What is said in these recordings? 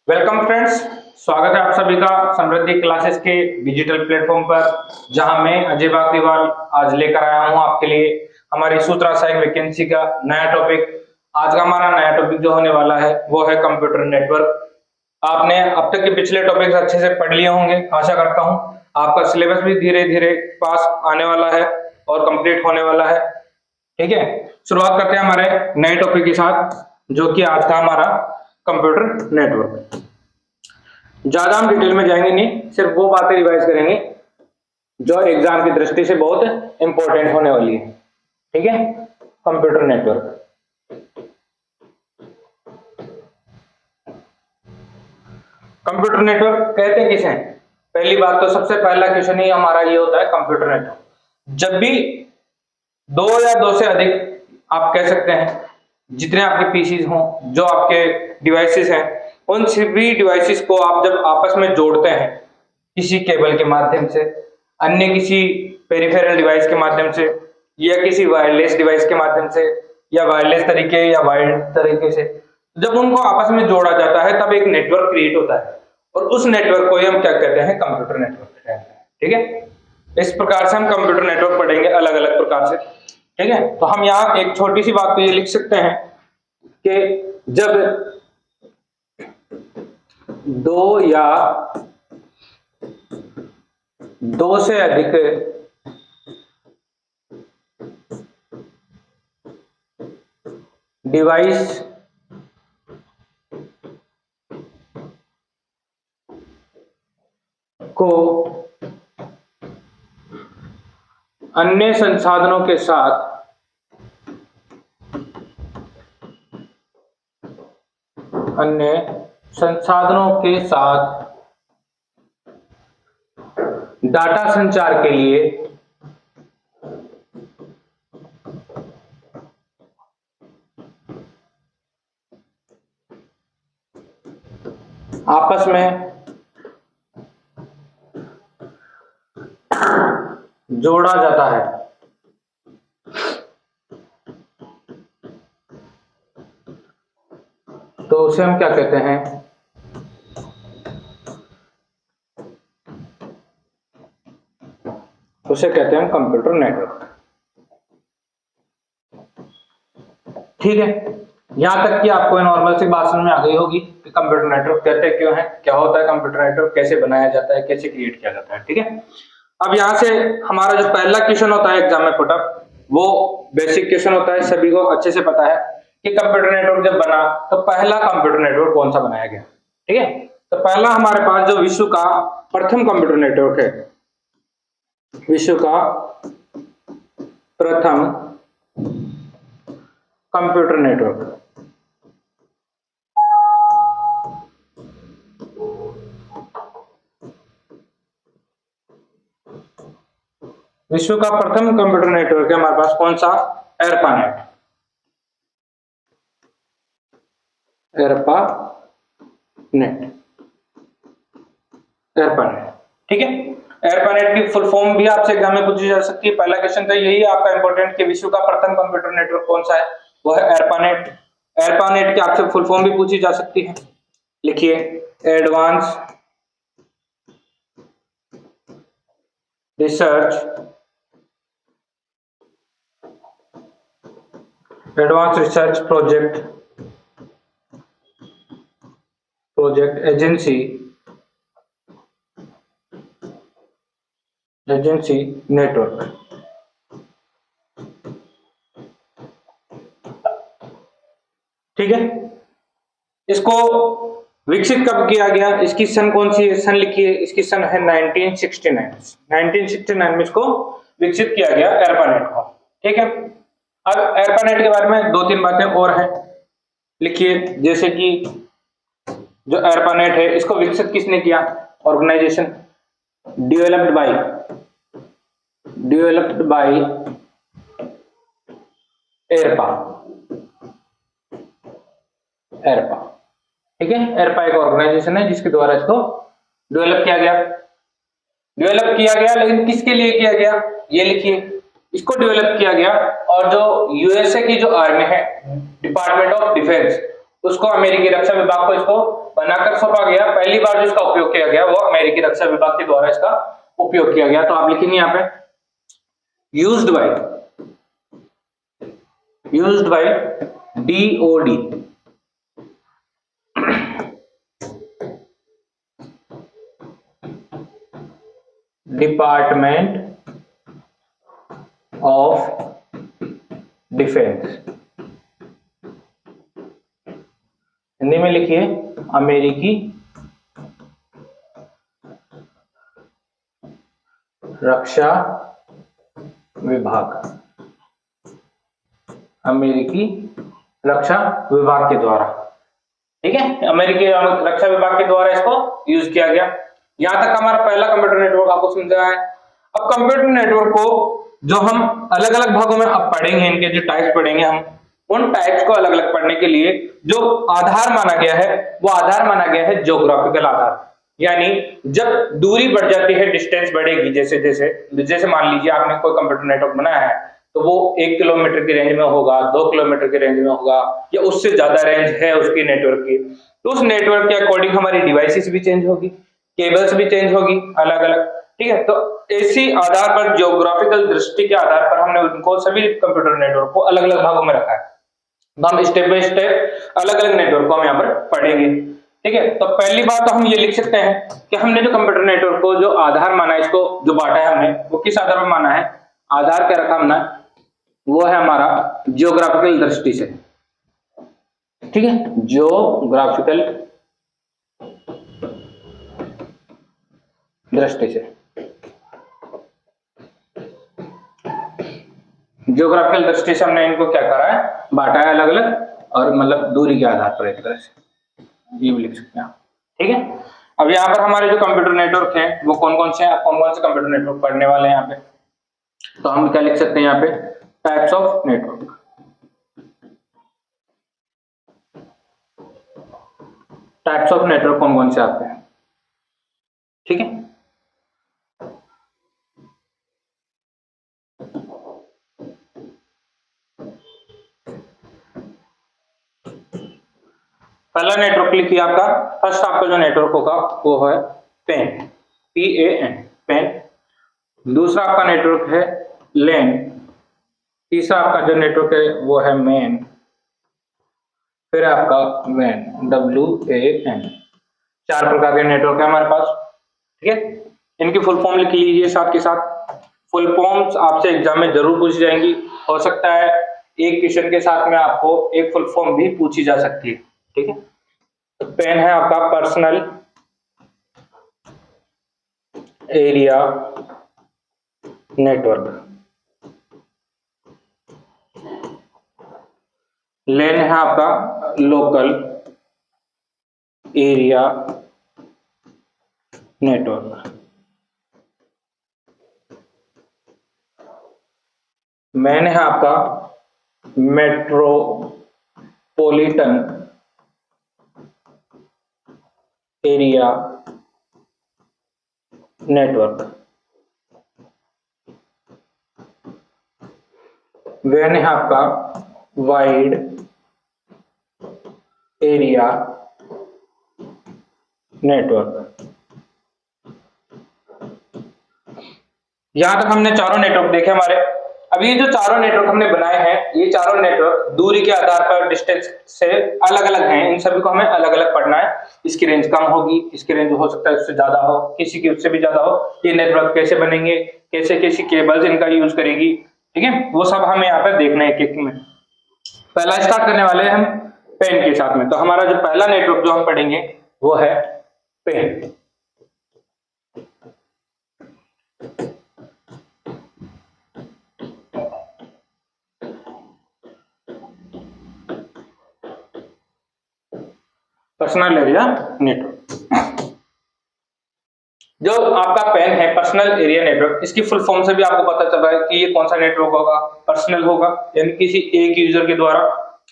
Welcome friends, स्वागत है आप सभी का समृद्धि क्लासेस के डिजिटल प्लेटफॉर्म पर, जहां मैं अजय बाकरीवाल आज लेकर आया हूं आपके लिए हमारी सूत्रा सहायक वैकेंसी का नया टॉपिक। आज का हमारा नया टॉपिक जो होने वाला है वो है कंप्यूटर नेटवर्क। आपने अब तक के पिछले टॉपिक्स अच्छे से पढ़ लिए होंगे, आशा करता हूं। आपका सिलेबस भी धीरे धीरे पास आने वाला है और कंप्लीट होने वाला है। ठीक है, शुरुआत करते हैं हमारे नए टॉपिक के साथ, जो कि आज का हमारा कंप्यूटर नेटवर्क। ज्यादा हम डिटेल में जाएंगे नहीं, सिर्फ वो बातें रिवाइज करेंगे जो एग्जाम की दृष्टि से बहुत इंपॉर्टेंट होने वाली है। ठीक है, कंप्यूटर नेटवर्क। कंप्यूटर नेटवर्क कहते हैं किसे? पहली बात तो सबसे पहला क्वेश्चन ही हमारा ये होता है, कंप्यूटर नेटवर्क। जब भी दो या दो से अधिक, आप कह सकते हैं जितने आपके पीसीज हों, जो आपके डिवाइसेस हैं, उन सभी डिवाइसेस को आप जब आपस में जोड़ते हैं किसी केबल के माध्यम से, अन्य किसी पेरिफेरल डिवाइस के माध्यम से, या किसी वायरलेस डिवाइस के माध्यम से, या वायरलेस तरीके या वायर्ड तरीके से, जब उनको आपस में जोड़ा जाता है तब एक नेटवर्क क्रिएट होता है, और उस नेटवर्क को ही हम क्या कहते हैं? कंप्यूटर नेटवर्क कहते हैं। ठीक है, इस प्रकार से हम कंप्यूटर नेटवर्क पढ़ेंगे अलग अलग प्रकार से। ठीक है, तो हम यहाँ एक छोटी सी बात तो ये लिख सकते हैं कि जब दो या दो से अधिक डिवाइस को अन्य संसाधनों के साथ डाटा संचार के लिए आपस में जोड़ा जाता है, तो उसे हम क्या कहते हैं? उसे कहते हैं कंप्यूटर नेटवर्क। ठीक है, यहां तक कि आपको नॉर्मल सी बात समझ में आ गई होगी कि कंप्यूटर नेटवर्क कहते क्यों है, क्या होता है कंप्यूटर नेटवर्क, कैसे बनाया जाता है, कैसे क्रिएट किया जाता है। ठीक है, अब यहां से हमारा जो पहला क्वेश्चन होता है एग्जाम में पुटअप, वो बेसिक क्वेश्चन होता है, सभी को अच्छे से पता है कि कंप्यूटर नेटवर्क जब बना तो पहला कंप्यूटर नेटवर्क कौन सा बनाया गया। ठीक है, तो पहला हमारे पास जो विश्व का प्रथम कंप्यूटर नेटवर्क है, विश्व का प्रथम कंप्यूटर नेटवर्क, विश्व का प्रथम कंप्यूटर नेटवर्क है हमारे पास कौन सा? एरपानेट। एरपानेट। ठीक है, एरपानेट की फुल फॉर्म भी आपसे एग्जाम में पूछी जा सकती है। पहला क्वेश्चन तो यही है आपका इंपॉर्टेंट कि विश्व का प्रथम कंप्यूटर नेटवर्क कौन सा है, वो है एरपानेट। एरपानेट की आपसे फुल फॉर्म भी पूछी जा सकती है, लिखिए advance research project agency network. ठीक है, इसको विकसित कब किया गया, इसकी सन कौन सी है? सन लिखिए, इसकी सन है 1969। 1969 में इसको विकसित किया गया एरपानेट को। ठीक है, अब एरपानेट के बारे में दो तीन बातें और हैं, लिखिए, जैसे कि जो एरपानेट है इसको विकसित किसने किया? Organisation developed by ARPA. ठीक है, एरपा एक ऑर्गेनाइजेशन है जिसके द्वारा इसको डेवलप किया गया। लेकिन किसके लिए किया गया, ये लिखिए, इसको डेवलप किया गया और जो यूएसए की जो आर्मी है, डिपार्टमेंट ऑफ डिफेंस, उसको अमेरिकी रक्षा विभाग को इसको बनाकर सौंपा गया। पहली बार जो इसका उपयोग किया गया वो अमेरिकी रक्षा विभाग के द्वारा इसका उपयोग किया गया। तो आप लिखेंगे यहाँ पे used by DOD, department of defence. Hindi में लिखिए अमेरिकी रक्षा विभाग, अमेरिकी रक्षा विभाग के द्वारा। ठीक है, अमेरिकी रक्षा विभाग के द्वारा इसको यूज किया गया। यहां तक हमारा पहला कंप्यूटर नेटवर्क आपको समझा है। अब कंप्यूटर नेटवर्क को जो हम अलग अलग भागों में अब पढ़ेंगे, इनके जो टाइप्स पढ़ेंगे हम, उन टाइप्स को अलग अलग पढ़ने के लिए जो आधार माना गया है वो आधार माना गया है ज्योग्राफिकल आधार। यानी जब दूरी बढ़ जाती है, डिस्टेंस बढ़ेगी, जैसे जैसे जैसे मान लीजिए आपने कोई कंप्यूटर नेटवर्क बनाया है तो वो 1 किलोमीटर की रेंज में होगा, 2 किलोमीटर की रेंज में होगा, या उससे ज्यादा रेंज है उसकी नेटवर्क की, तो उस नेटवर्क के अकॉर्डिंग हमारी डिवाइसेस भी चेंज होगी, केबल्स भी चेंज होगी अलग अलग। ठीक है, तो इसी आधार पर, ज्योग्राफिकल दृष्टि के आधार पर हमने उनको सभी कंप्यूटर नेटवर्क को अलग अलग भागों में रखा है। तो हम स्टेप बाय स्टेप अलग अलग नेटवर्क को हम यहाँ पर पढ़ेंगे। ठीक है, तो पहली बात तो हम ये लिख सकते हैं कि हमने जो कंप्यूटर नेटवर्क को जो आधार माना है, इसको जो बांटा है हमने, वो किस आधार पर माना है? आधार क्या रखा हमने? वो है हमारा जियोग्राफिकल दृष्टि से। ठीक है, जियोग्राफिकल दृष्टि से, जियोग्राफिकल दृष्टि से हमने इनको क्या करा है? बांटा है अलग अलग, और मतलब दूरी के आधार पर एक तरह से ये भी लिख सकते हैं। ठीक है, अब यहाँ पर हमारे जो कंप्यूटर नेटवर्क हैं वो कौन कौन से हैं? कौन कौन से कंप्यूटर नेटवर्क पढ़ने वाले हैं यहाँ पे? तो हम क्या लिख सकते हैं यहाँ पे? Types of network. Types of network कौन कौन से आते हैं? ठीक है, पहला नेटवर्क लिखिए आपका, फर्स्ट आपका जो नेटवर्क होगा वो है पेन, PAN, पेन। दूसरा आपका नेटवर्क है लैन। तीसरा आपका जो नेटवर्क है वो है मैन। फिर आपका वैन, WAN। 4 प्रकार के नेटवर्क है हमारे पास। ठीक है, इनकी फुल फॉर्म लिख लीजिए साथ के साथ। फुल फॉर्म्स आपसे एग्जाम में जरूर पूछी जाएंगी। हो सकता है एक क्वेश्चन के साथ में आपको एक फुल फॉर्म भी पूछी जा सकती है। ठीक है, तो पेन है आपका पर्सनल एरिया नेटवर्क। लैन है आपका लोकल एरिया नेटवर्क। मैन है आपका मेट्रोपॉलिटन एरिया नेटवर्क। वैन है आपका वाइड एरिया नेटवर्क। यहां तक हमने चारों नेटवर्क देखे हमारे। अब ये जो चारों नेटवर्क हमने बनाए हैं, ये चारों नेटवर्क दूरी के आधार पर, डिस्टेंस से अलग अलग हैं। इन सभी को हमें अलग अलग पढ़ना है। इसकी रेंज कम होगी, इसकी रेंज हो सकता है उससे ज्यादा हो, किसी की उससे भी ज्यादा हो। ये नेटवर्क कैसे बनेंगे, कैसे कैसी केबल्स इनका यूज करेगी, ठीक है, वो सब हमें यहाँ पर देखना है एक एक में। पहला स्टार्ट करने वाले हैं हम पेन के साथ में। तो हमारा जो पहला नेटवर्क जो हम पढ़ेंगे वो है पेन। Personal area network. जो आपका पेन है पर्सनल एरिया नेटवर्क, इसकी फुल फॉर्म से भी आपको पता चल रहा है कि ये कौन सा नेटवर्क होगा? पर्सनल होगा, यानी किसी एक यूजर के द्वारा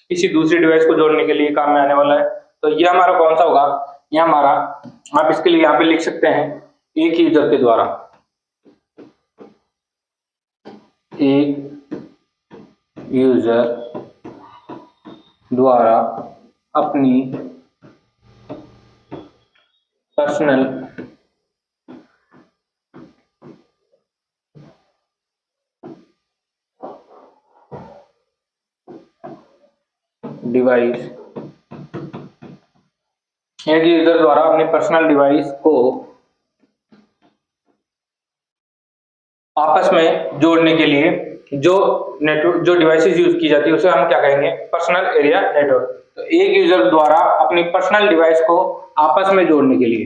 किसी दूसरी डिवाइस को जोड़ने के लिए काम में आने वाला है। तो ये हमारा कौन सा होगा? ये हमारा, आप इसके लिए यहाँ पे लिख सकते हैं एक यूजर के द्वारा, एक यूजर द्वारा अपनी पर्सनल डिवाइस, एक यूजर द्वारा अपनी पर्सनल डिवाइस को आपस में जोड़ने के लिए जो नेटवर्क, जो डिवाइसेस यूज की जाती है उसे हम क्या कहेंगे, पर्सनल एरिया नेटवर्क। तो एक यूजर द्वारा अपनी पर्सनल डिवाइस को आपस में जोड़ने के लिए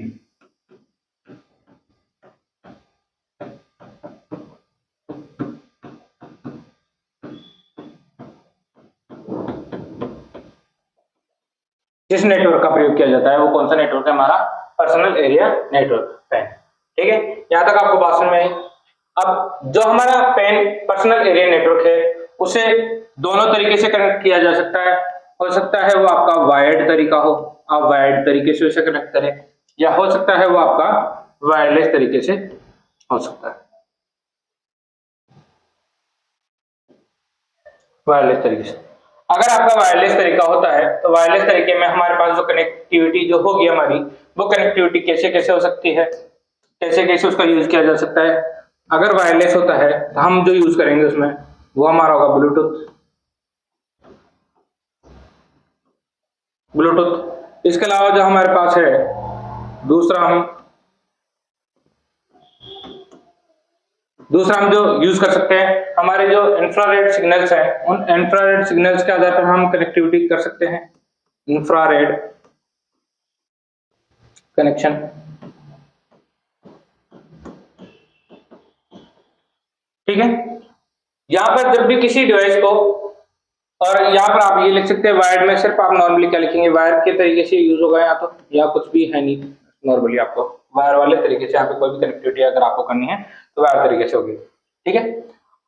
जिस नेटवर्क का प्रयोग किया जाता है वो कौन सा नेटवर्क है, हमारा पर्सनल एरिया नेटवर्क पैन। ठीक है, यहां तक आपको बात समझ में आई। अब जो हमारा पैन पर्सनल एरिया नेटवर्क है उसे दोनों तरीके से कनेक्ट किया जा सकता है। हो सकता है वो आपका वायर्ड तरीका हो, आप वायर्ड तरीके से उसे कनेक्ट करें, या हो सकता है वो आपका वायरलेस तरीके से हो सकता है, वायरलेस तरीके से। अगर आपका वायरलेस तरीका होता है तो वायरलेस तरीके में हमारे पास जो कनेक्टिविटी जो होगी हमारी, वो कनेक्टिविटी कैसे कैसे हो सकती है, कैसे कैसे उसका यूज किया जा सकता है। अगर वायरलेस होता है तो हम जो यूज करेंगे उसमें वो हमारा होगा ब्लूटूथ। ब्लूटूथ इसके अलावा जो हमारे पास है दूसरा हम जो यूज कर सकते हैं, हमारे जो इंफ्रारेड सिग्नल्स हैं, उन इंफ्रारेड सिग्नल्स के आधार पर हम कनेक्टिविटी कर सकते हैं, इंफ्रारेड कनेक्शन। ठीक है, यहां पर जब भी किसी डिवाइस को, और यहाँ पर आप ये लिख सकते हैं वायर्ड में, सिर्फ आप नॉर्मली क्या लिखेंगे, वायर के तरीके से यूज होगा या तो, या कुछ भी है नहीं, नॉर्मली आपको वायर वाले तरीके से यहाँ पे कोई भी कनेक्टिविटी अगर आपको करनी है तो वायर तरीके से होगी। ठीक है,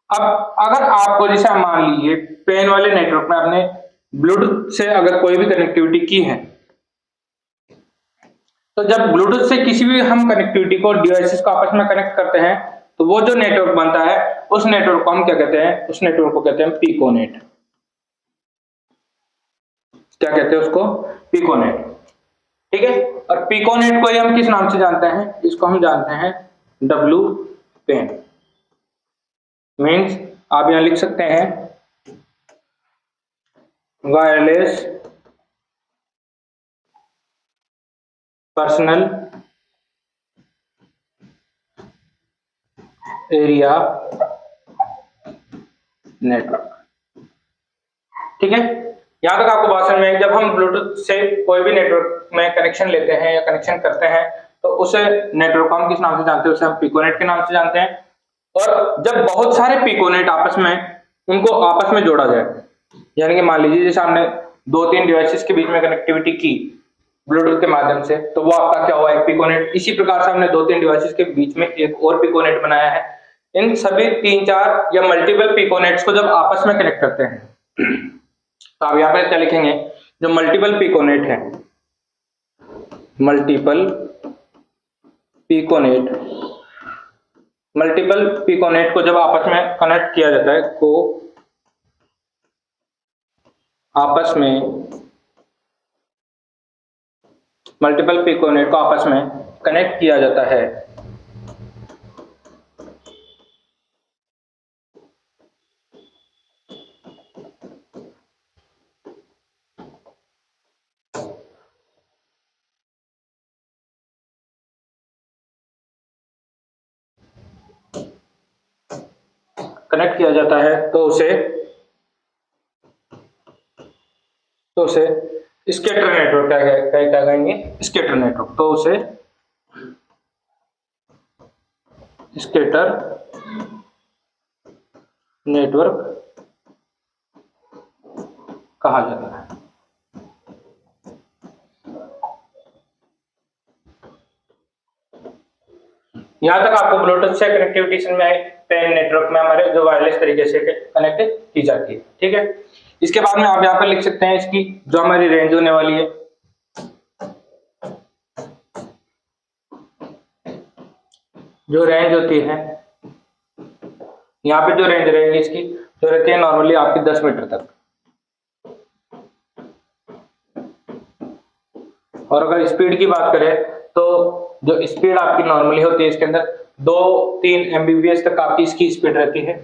अब अगर आपको जैसे मान लीजिए पेन वाले नेटवर्क में आपने ब्लूटूथ से अगर कोई भी कनेक्टिविटी की है, तो जब ब्लूटूथ से किसी भी हम कनेक्टिविटी को डिवाइसेस को आपस में कनेक्ट करते हैं तो वो जो नेटवर्क बनता है उस नेटवर्क को हम क्या कहते हैं, उस नेटवर्क को कहते हैं पिकोनेट। क्या कहते हैं उसको, पिकोनेट। ठीक है, और पिकोनेट को हम किस नाम से जानते हैं, इसको हम जानते हैं डब्लू पेन। मीन्स आप यहां लिख सकते हैं वायरलेस पर्सनल एरिया नेटवर्क। ठीक है, यहां तक आपको बात समझ में आई। जब हम ब्लूटूथ से कोई भी नेटवर्क में कनेक्शन लेते हैं या कनेक्शन करते हैं तो उसे नेटवर्क को हम किस नाम से जानते हैं, उसे हम पिकोनेट के नाम से जानते हैं। और जब बहुत सारे पिकोनेट आपस में, उनको आपस में जोड़ा जाए, यानी कि मान लीजिए जैसे हमने 2-3 डिवाइसेस के बीच में कनेक्टिविटी की ब्लूटूथ के माध्यम से, तो वो आपका क्या हुआ, एक पिकोनेट। इसी प्रकार से हमने 2-3 डिवाइसेस के बीच में एक और पिकोनेट बनाया है। इन सभी 3-4 या मल्टीपल पिकोनेट्स को जब आपस में कनेक्ट करते हैं तो आप यहाँ पे क्या लिखेंगे, जो मल्टीपल पिकोनेट है, मल्टीपल पिकोनेट को जब आपस में कनेक्ट किया जाता है, को आपस में मल्टीपल पिकोनेट को आपस में कनेक्ट किया जाता है तो उसे स्कैटर नेटवर्क क्या कहेंगे, स्कैटर नेटवर्क। तो उसे स्कैटर नेटवर्क कहा जाता है। यहां तक आपको ब्लूटूथ से कनेक्टिविटी में पेन नेटवर्क में हमारे जो वायरलेस तरीके से कनेक्ट की जाती है। ठीक है, इसके बाद में आप यहां पर लिख सकते हैं इसकी जो हमारी रेंज होने वाली है, जो रेंज होती है यहाँ पे, जो रेंज रहेगी इसकी जो रहती है नॉर्मली आपकी 10 मीटर तक। और अगर स्पीड की बात करें तो जो स्पीड आपकी नॉर्मली होती है इसके अंदर 2-3 Mbps तक आपकी इसकी स्पीड रहती है।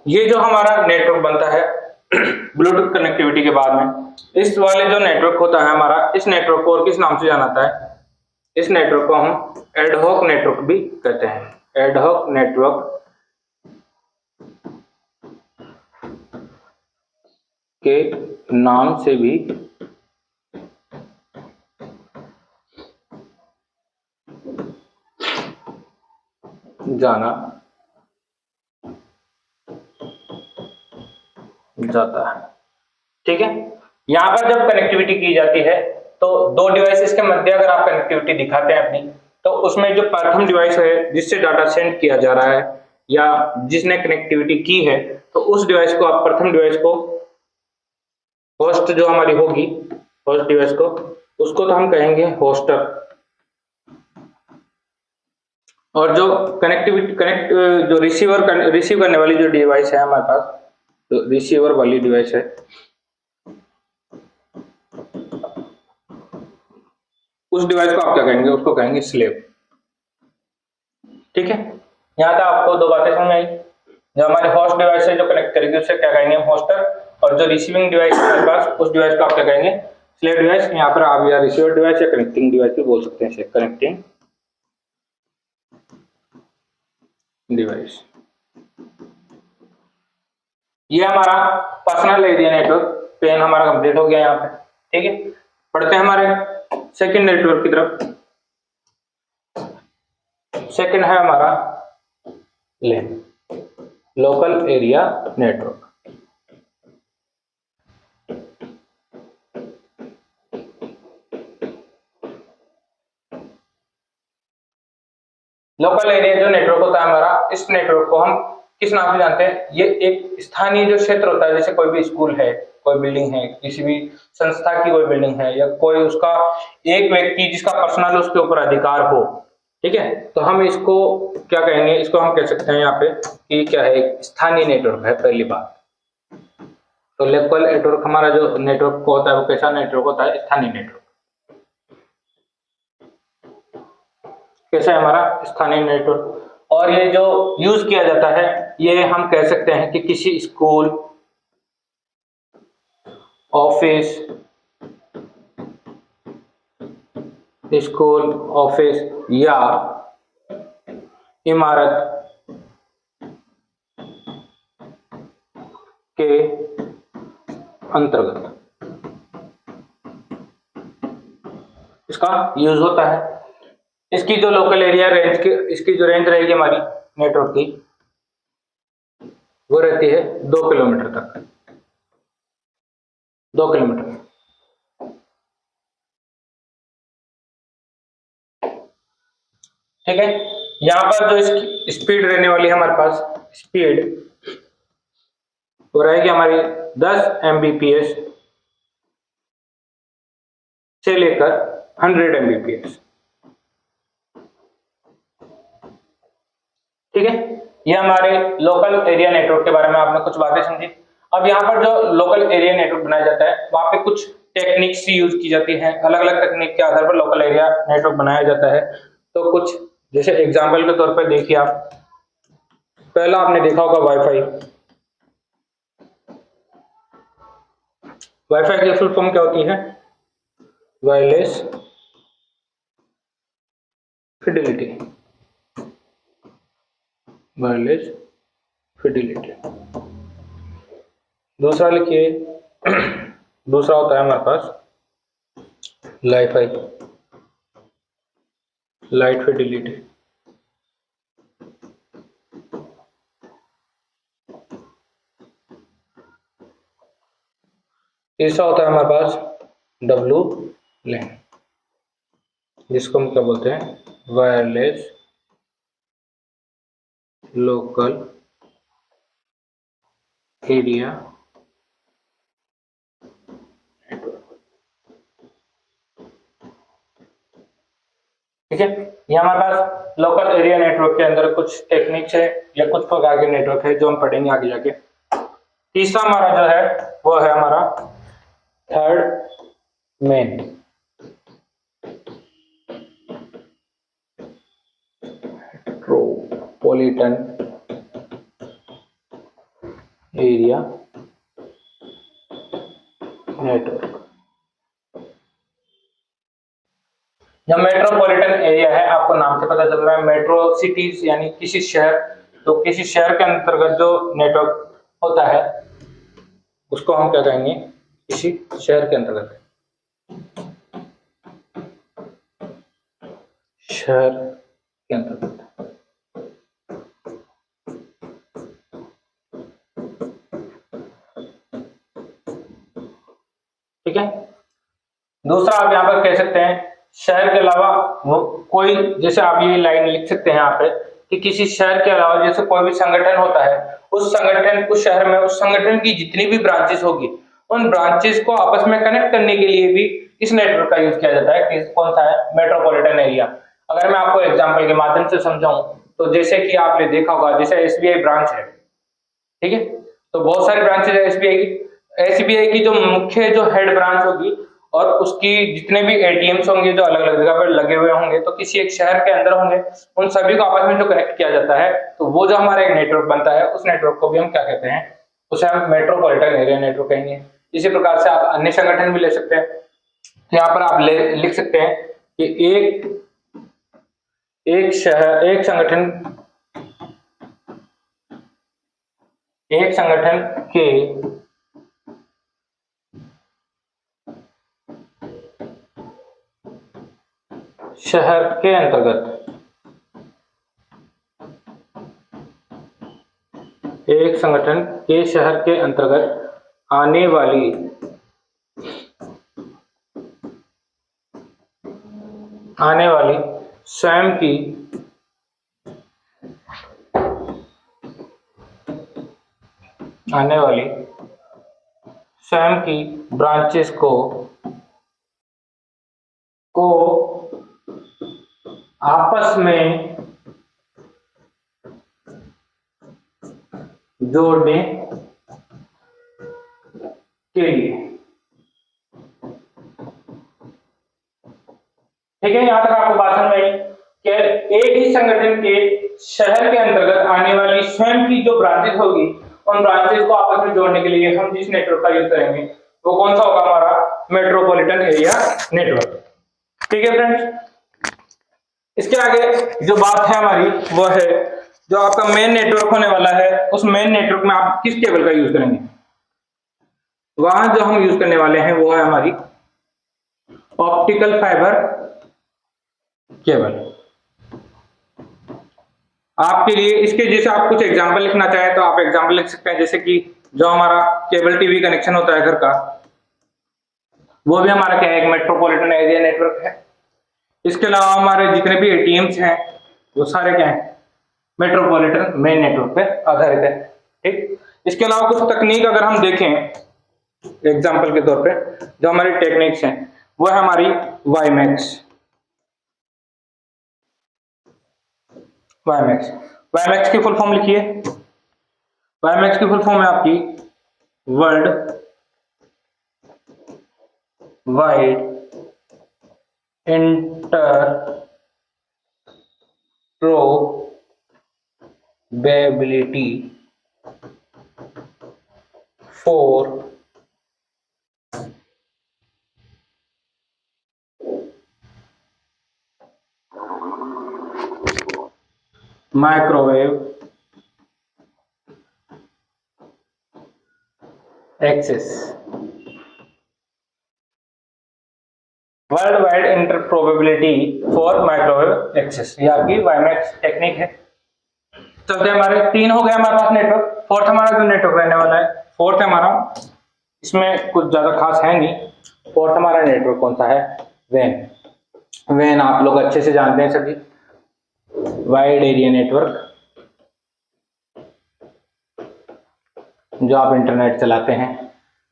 ये जो हमारा नेटवर्क बनता है ब्लूटूथ कनेक्टिविटी के बाद में, इस वाले जो नेटवर्क होता है हमारा, इस नेटवर्क को और किस नाम से जाना जाता है? इस नेटवर्क को हम एडहॉक नेटवर्क भी कहते हैं। एडहॉक नेटवर्क के नाम से भी जाना जाता है। ठीक है, यहां पर जब कनेक्टिविटी की जाती है तो दो डिवाइसेस के मध्य अगर आप कनेक्टिविटी दिखाते हैं अपनी, तो उसमें जो प्रथम डिवाइस है जिससे डाटा सेंड किया जा रहा है या जिसने कनेक्टिविटी की है, तो उस डिवाइस को आप प्रथम डिवाइस को, होस्ट जो हमारी होगी होस्ट डिवाइस को, उसको तो हम कहेंगे होस्टर। और जो जो रिसीव करने वाली जो डिवाइस है हमारे पास, तो रिसीवर वाली डिवाइस है, उस डिवाइस को आप क्या कहेंगे? उसको कहेंगे स्लेव। ठीक है, यहाँ तक आपको दो बातें समझ आई। जो हमारे होस्ट डिवाइस है जो कनेक्ट करेगी उसे क्या कहेंगे? होस्टर। और जो रिसीविंग डिवाइस है हमारे पास, उस डिवाइस को आप क्या कहेंगे? Slave device. यहाँ पर आप या रिसीवर डिवाइस या कनेक्टिंग डिवाइस भी बोल सकते हैं, कनेक्टिंग डिवाइस। ये हमारा पर्सनल एरिया नेटवर्क पेन हमारा कंप्लीट हो गया यहाँ पे। ठीक है, पढ़ते हैं हमारे सेकंड नेटवर्क की तरफ। सेकंड है हमारा LAN, local area network. Local area जो नेटवर्क होता है हमारा, इस नेटवर्क को हम किस नाम से जानते हैं? ये एक स्थानीय जो क्षेत्र होता है, जैसे कोई भी स्कूल है, कोई बिल्डिंग है, किसी भी संस्था की कोई बिल्डिंग है, या कोई उसका एक व्यक्ति जिसका पर्सनल उसके ऊपर अधिकार हो। ठीक है, तो हम इसको क्या कहेंगे? इसको हम कह सकते हैं यहाँ पे कि क्या है? एक स्थानीय नेटवर्क है, पहली बात। तो लोकल नेटवर्क हमारा जो नेटवर्क होता है वो कैसा नेटवर्क होता है? स्थानीय नेटवर्क। कैसा है हमारा? स्थानीय नेटवर्क। और ये जो यूज किया जाता है, ये हम कह सकते हैं कि किसी स्कूल, ऑफिस, या इमारत के अंतर्गत इसका यूज होता है। इसकी जो लोकल एरिया रेंज की, इसकी जो रेंज रहेगी हमारी नेटवर्क की, वो रहती है 2 किलोमीटर तक। 2 किलोमीटर। ठीक है, यहां पर जो इसकी स्पीड रहने वाली है हमारे पास, स्पीड वो रहेगी हमारी 10 Mbps से लेकर 100 Mbps। ठीक है, ये हमारे लोकल एरिया नेटवर्क के बारे में आपने कुछ बातें समझी। अब यहाँ पर जो लोकल एरिया नेटवर्क बनाया जाता है, वहां पे कुछ टेक्निक्स यूज की जाती हैं। अलग अलग तकनीक के आधार पर लोकल एरिया नेटवर्क बनाया जाता है। तो कुछ जैसे एग्जाम्पल के तौर पर देखिए आप, पहला आपने देखा होगा वाईफाई। वाईफाई की फुल फॉर्म क्या होती है? Wireless fidelity. Wireless fidelity. दूसरा लिखिए, दूसरा होता है हमारे पास लाईफाई, लाइट फिडिलिटी। तीसरा होता है हमारे पास डब्लू लैन, जिसको हम क्या बोलते हैं? Wireless local area network. ठीक है, ये हमारे पास लोकल एरिया नेटवर्क के अंदर कुछ टेक्निक्स है या कुछ प्रकार के नेटवर्क है जो हम पढ़ेंगे आगे जाके। तीसरा हमारा जो है वो है हमारा third main metropolitan area network. जब मेट्रोपॉलिटन एरिया है, आपको नाम से पता चल रहा है, मेट्रो सिटीज यानी किसी शहर, तो किसी शहर के अंतर्गत जो नेटवर्क होता है उसको हम क्या कहेंगे, किसी शहर के अंतर्गत, शहर के अंतर्गत। ठीक है, दूसरा आप यहाँ पर कह सकते हैं शहर के अलावा वो कोई, जैसे आप ये लाइन लिख सकते हैं यहाँ पे कि किसी शहर के अलावा जैसे कोई भी संगठन होता है, उस संगठन, उस शहर में उस संगठन की जितनी भी ब्रांचेस होगी, उन ब्रांचेस को आपस में कनेक्ट करने के लिए भी इस नेटवर्क का यूज किया जाता है। कि कौन सा है, मेट्रोपॉलिटन एरिया। अगर मैं आपको एग्जांपल के माध्यम से समझाऊं तो जैसे कि आपने देखा होगा, जैसे एसबीआई ब्रांच है, ठीक है, तो बहुत सारी ब्रांचेज है एसबीआई की। एसबीआई की जो मुख्य जो हेड ब्रांच होगी और उसकी जितने भी एटीएम्स होंगे जो अलग अलग जगह पर लगे हुए होंगे, तो किसी एक शहर के अंदर होंगे, उन सभी को आपस में जो कनेक्ट किया जाता है, तो वो जो हमारा एक नेटवर्क बनता है, उस नेटवर्क को भी हम क्या कहते हैं, उसे हम मेट्रोपॉलिटन एरिया नेटवर्क कहेंगे। इसी प्रकार से आप अन्य संगठन भी ले सकते हैं। तो यहाँ पर आप लिख सकते हैं कि एक शहर, एक संगठन के शहर के अंतर्गत, एक संगठन के शहर के अंतर्गत आने वाली स्वयं की ब्रांचेस को आपस में जोड़ने के लिए। ठीक है, यहां तक आपको बात समझ में आई कि एक ही संगठन के शहर के अंतर्गत आने वाली स्वयं की जो ब्रांचेस होगी, उन ब्रांचेस को आपस में जोड़ने के लिए हम जिस नेटवर्क का यूज करेंगे वो कौन सा होगा, हमारा मेट्रोपॉलिटन एरिया नेटवर्क। ठीक है फ्रेंड्स, इसके आगे जो बात है हमारी वो है जो आपका मेन नेटवर्क होने वाला है, उस मेन नेटवर्क में आप किस केबल का यूज करेंगे। वहां जो हम यूज करने वाले हैं वो है हमारी ऑप्टिकल फाइबर केबल। आपके लिए इसके जैसे आप कुछ एग्जांपल लिखना चाहें तो आप एग्जांपल लिख सकते हैं, जैसे कि जो हमारा केबल टीवी कनेक्शन होता है घर का, वो भी हमारा क्या है, एक मेट्रोपॉलिटन एरिया नेटवर्क है। इसके अलावा हमारे जितने भी एटीएम्स हैं वो सारे क्या हैं, मेट्रोपॉलिटन मेन नेटवर्क पे आधारित है। ठीक, इसके अलावा कुछ तकनीक अगर हम देखें एग्जांपल के तौर पे, जो हमारी टेक्निक्स हैं वो है हमारी वाईमैक्स। वाईमैक्स की फुल फॉर्म लिखिए। वाईमैक्स की फुल फॉर्म है आपकी world wide interoperability for microwave access. World wide interoperability for microwave access, ये आपकी वाईमैक्स टेक्निक है। चलते हमारे तीन हो गए हमारे पास नेटवर्क। फोर्थ हमारा जो नेटवर्क रहने वाला है, फोर्थ हमारा, इसमें कुछ ज्यादा खास है नहीं। फोर्थ हमारा नेटवर्क कौन सा है, वैन आप लोग अच्छे से जानते हैं सभी, वाइड एरिया नेटवर्क। जो आप इंटरनेट चलाते हैं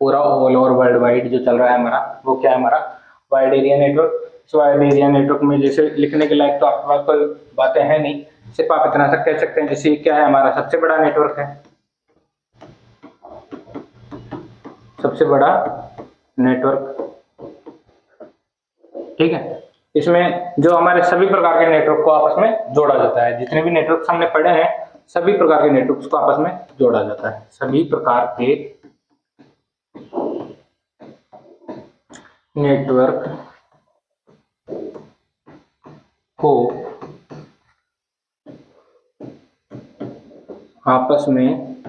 पूरा ऑल ओवर वर्ल्ड वाइड जो चल रहा है हमारा, वो क्या है, हमारा wide area network. Wide area network में जैसे लिखने के लायक तो आपके पास कोई बातें हैं नहीं, सिर्फ आप इतना सा कह सकते हैं जैसे ये क्या है, हमारा सबसे बड़ा नेटवर्क है, सबसे बड़ा नेटवर्क, ठीक है। इसमें जो हमारे सभी प्रकार के नेटवर्क को आपस में जोड़ा जाता है, जितने भी नेटवर्क हमने पढ़े हैं सभी प्रकार के नेटवर्क्स को आपस में जोड़ा जाता है, सभी प्रकार के नेटवर्क को आपस में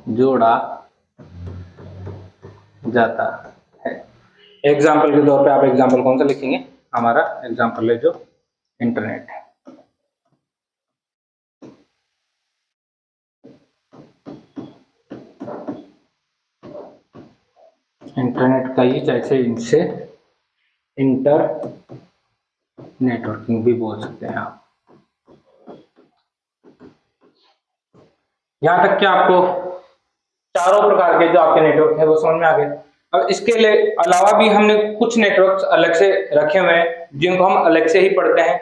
जोड़ा जाता है। एग्जाम्पल के तौर पे आप एग्जाम्पल कौन सा लिखेंगे, हमारा एग्जाम्पल है जो इंटरनेट है। इंटरनेट का ही जैसे इनसे इंटर नेटवर्किंग भी बोल सकते हैं आप। यहां तक कि आपको चारों प्रकार के जो आपके नेटवर्क है वो समझ में आ गए। अब इसके अलावा भी हमने कुछ नेटवर्क्स अलग से रखे हुए हैं जिनको हम अलग से ही पढ़ते हैं,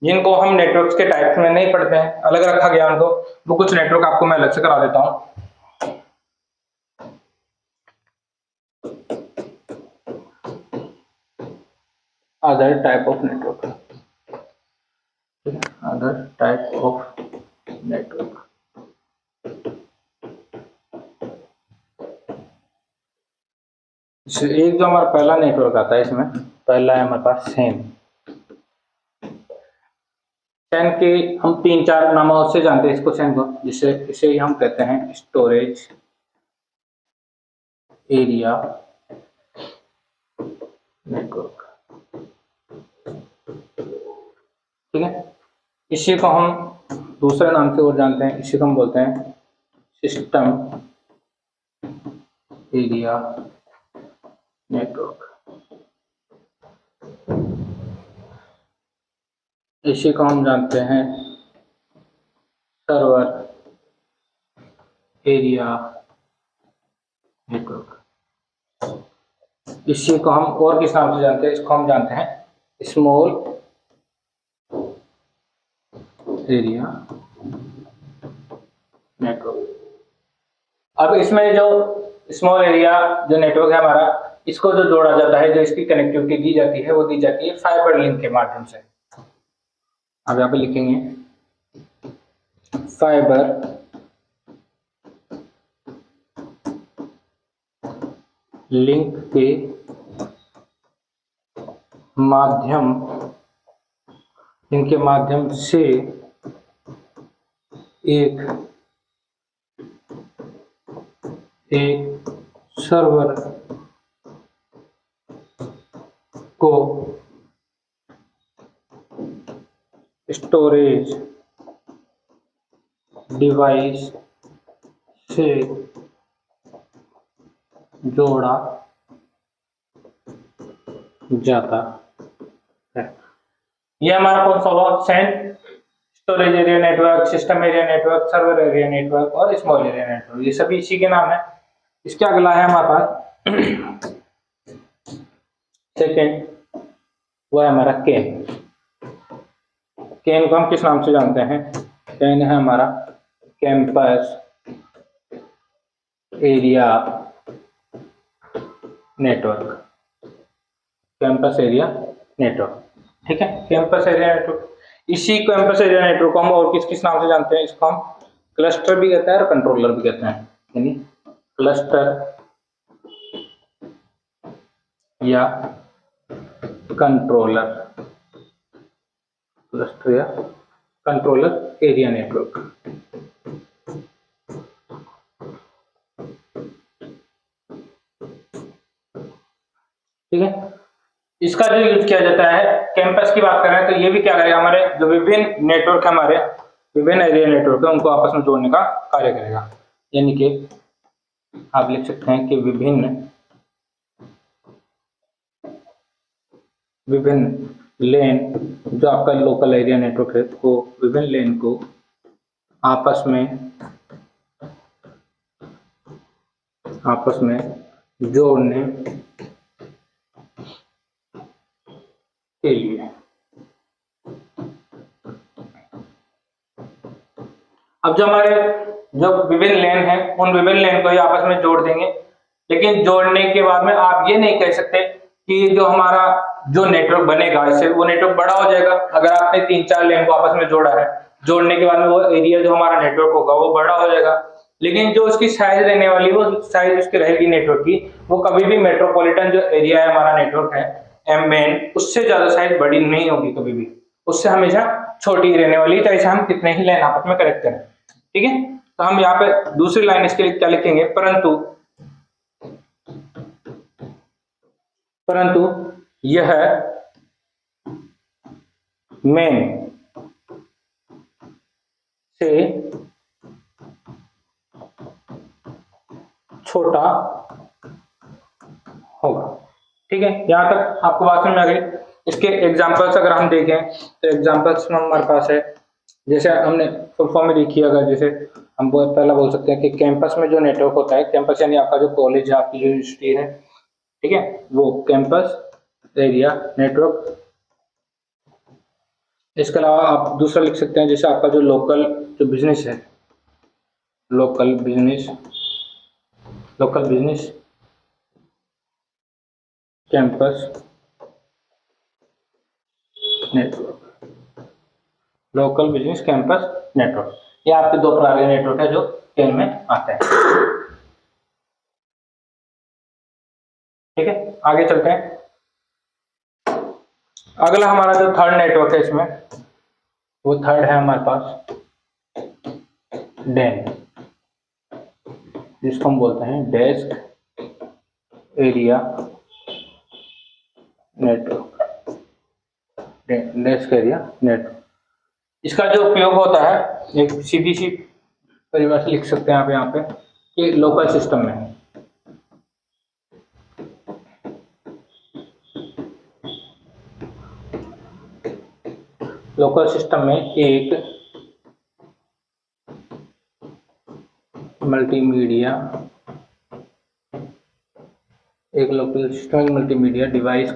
जिनको हम नेटवर्क्स के टाइप्स में नहीं पढ़ते हैं, अलग रखा गया उनको, वो कुछ नेटवर्क आपको मैं अलग से करा देता हूं। Other type of network, other type of network. एक जो हमारा पहला नेटवर्क आता है, इसमें पहला है हमारे पास सैन। सैन के हम 3-4 नामों से जानते हैं इसको, सैन को, जिससे इसे हम कहते हैं स्टोरेज एरिया नेटवर्क, ठीक है। इसी को हम दूसरे नाम से और जानते हैं, इसी को हम बोलते हैं सिस्टम एरिया नेटवर्क। इसी को हम जानते हैं सर्वर एरिया नेटवर्क। इसी को हम और किस नाम से जानते हैं, इसको हम जानते हैं स्मॉल एरिया नेटवर्क। अब इसमें जो स्मॉल एरिया जो नेटवर्क है हमारा, इसको जो जोड़ा जाता है, जो इसकी कनेक्टिविटी दी जाती है वो दी जाती है फाइबर लिंक के माध्यम से। अब यहाँ पे लिखेंगे फाइबर लिंक के माध्यम, इनके माध्यम से एक सर्वर को स्टोरेज डिवाइस से जोड़ा जाता है। यह हमारा कौन सा हुआ, SAN, storage area network, system area network, server area network और स्मॉल एरिया नेटवर्क, ये सभी इसी के नाम है। इसके अगला है हमारे पास सेकेंड, वो है हमारा केन। केन को हम किस नाम से जानते हैं, केन है हमारा campus area network, campus area network, ठीक है। कैंपस एरिया नेटवर्क, इसी कैंपस एरिया नेटवर्क को हम और किस किस नाम से जानते हैं, इसको हम क्लस्टर भी कहते हैं और कंट्रोलर भी कहते हैं, यानी क्लस्टर या कंट्रोलर, क्लस्टर या कंट्रोलर एरिया नेटवर्क, ठीक है। इसका जो यूज किया जाता है, कैंपस की बात करें तो ये भी क्या करेगा, हमारे जो विभिन्न नेटवर्क है, हमारे विभिन्न एरिया नेटवर्क है, उनको आपस में जोड़ने का कार्य करेगा। यानी कि आप लिख सकते हैं कि विभिन्न लेन, जो आपका लोकल एरिया नेटवर्क है, को विभिन्न लेन को आपस में जोड़ने के लिए। अब जो हमारे जो विभिन्न लेन है उन विभिन्न लेन को ही आपस में जोड़ देंगे, लेकिन जोड़ने के बाद में आप ये नहीं कह सकते कि जो हमारा जो नेटवर्क बनेगा इससे वो नेटवर्क बड़ा हो जाएगा। अगर आपने 3-4 लेन को आपस में जोड़ा है, जोड़ने के बाद में वो एरिया जो हमारा नेटवर्क होगा वो बड़ा हो जाएगा, लेकिन जो उसकी साइज रहने वाली वो साइज उसकी रहेगी नेटवर्क की, वो कभी भी मेट्रोपॉलिटन जो एरिया है हमारा नेटवर्क है एम मेन, उससे ज्यादा साइज बड़ी नहीं होगी कभी भी, उससे हमेशा छोटी रहने वाली, चाहे हम कितने ही लाइन आपस में कनेक्ट करें। ठीक है, तो हम यहाँ पे दूसरी लाइन इसके लिए क्या लिखेंगे, परंतु यह मेन से छोटा होगा। ठीक है, यहां तक आपको बात समझ में आ गई। इसके एग्जांपल्स अगर हम देखें तो एग्जांपल्स में हमारे पास है, जैसे हमने फुल फॉर्म में देखी, अगर जैसे हम पहला बोल सकते हैं कि कैंपस में जो नेटवर्क होता है, कैंपस यानी आपका जो कॉलेज है, आपकी जो यूनिवर्सिटी है, ठीक है, वो कैंपस एरिया नेटवर्क। इसके अलावा आप दूसरा लिख सकते हैं, जैसे आपका जो लोकल जो बिजनेस है, local business campus network, local business campus network. ये आपके दो प्रकार के नेटवर्क है जो केन में आते हैं। ठीक है, आगे चलते हैं। अगला हमारा जो थर्ड नेटवर्क है इसमें, वो थर्ड है हमारे पास डेन, जिसको हम बोलते हैं desk area network, desk area network. इसका जो उपयोग होता है, एक सीधी सी परिभाषा लिख सकते हैं आप यहाँ पे कि लोकल सिस्टम में, लोकल सिस्टम में एक मल्टीमीडिया, एक लोकल सिस्टम मल्टीमीडिया डिवाइस